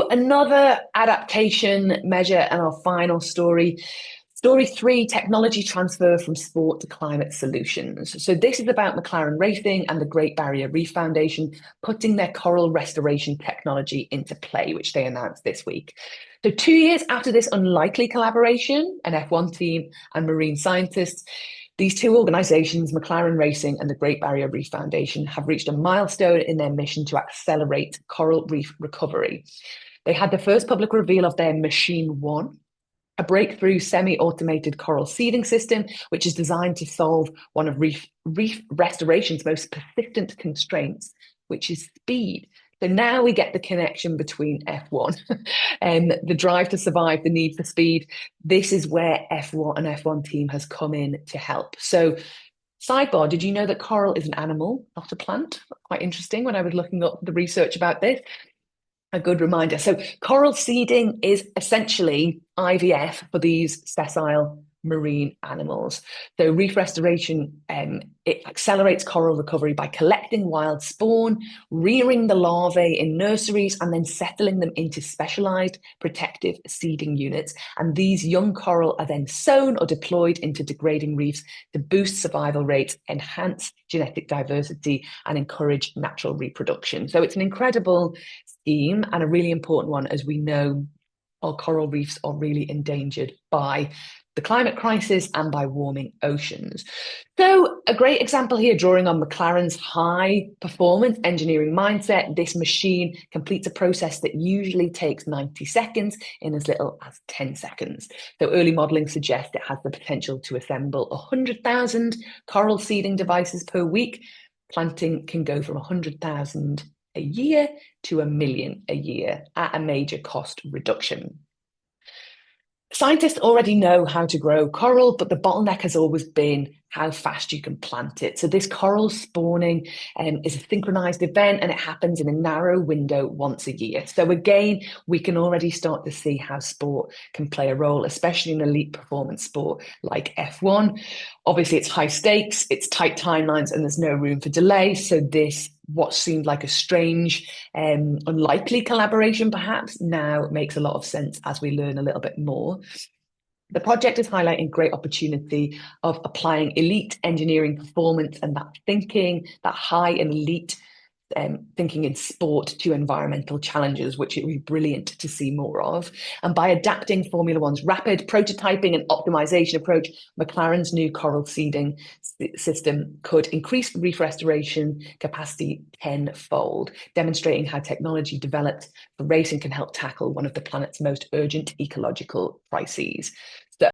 So another adaptation measure and our final story. Story three, technology transfer from sport to climate solutions. So this is about McLaren Racing and the Great Barrier Reef Foundation putting their coral restoration technology into play, which they announced this week. So 2 years after this unlikely collaboration, an F1 team and marine scientists, these two organisations, McLaren Racing and the Great Barrier Reef Foundation, have reached a milestone in their mission to accelerate coral reef recovery. They had the first public reveal of their Machine One, a breakthrough semi-automated coral seeding system, which is designed to solve one of reef restoration's most persistent constraints, which is speed. So now we get the connection between F1 and the drive to survive, the need for speed. This is where F1 and F1 team has come in to help. So sidebar, did you know that coral is an animal, not a plant? Quite interesting when I was looking up the research about this. A good reminder. So coral seeding is essentially IVF for these sessile marine animals. So reef restoration, it accelerates coral recovery by collecting wild spawn, rearing the larvae in nurseries, and then settling them into specialized protective seeding units. And these young coral are then sown or deployed into degrading reefs to boost survival rates, enhance genetic diversity, and encourage natural reproduction. So it's an incredible scheme and a really important one, as we know our coral reefs are really endangered by the climate crisis and by warming oceans. So a great example here, drawing on McLaren's high performance engineering mindset, this machine completes a process that usually takes 90 seconds in as little as 10 seconds. So early modelling suggests it has the potential to assemble 100,000 coral seeding devices per week. Planting can go from 100,000 a year to 1 million a year at a major cost reduction. Scientists already know how to grow coral, but the bottleneck has always been how fast you can plant it. So this coral spawning is a synchronized event and it happens in a narrow window once a year. So again, we can already start to see how sport can play a role, especially in elite performance sport like F1. Obviously, it's high stakes, it's tight timelines, and there's no room for delay. So this, what seemed like a strange, unlikely collaboration, perhaps now makes a lot of sense as we learn a little bit more. The project is highlighting great opportunity of applying elite engineering performance and that thinking, that high and elite thinking in sport to environmental challenges, which it would be brilliant to see more of. And by adapting Formula One's rapid prototyping and optimization approach, McLaren's new coral seeding system could increase reef restoration capacity tenfold, demonstrating how technology developed for racing can help tackle one of the planet's most urgent ecological crises. So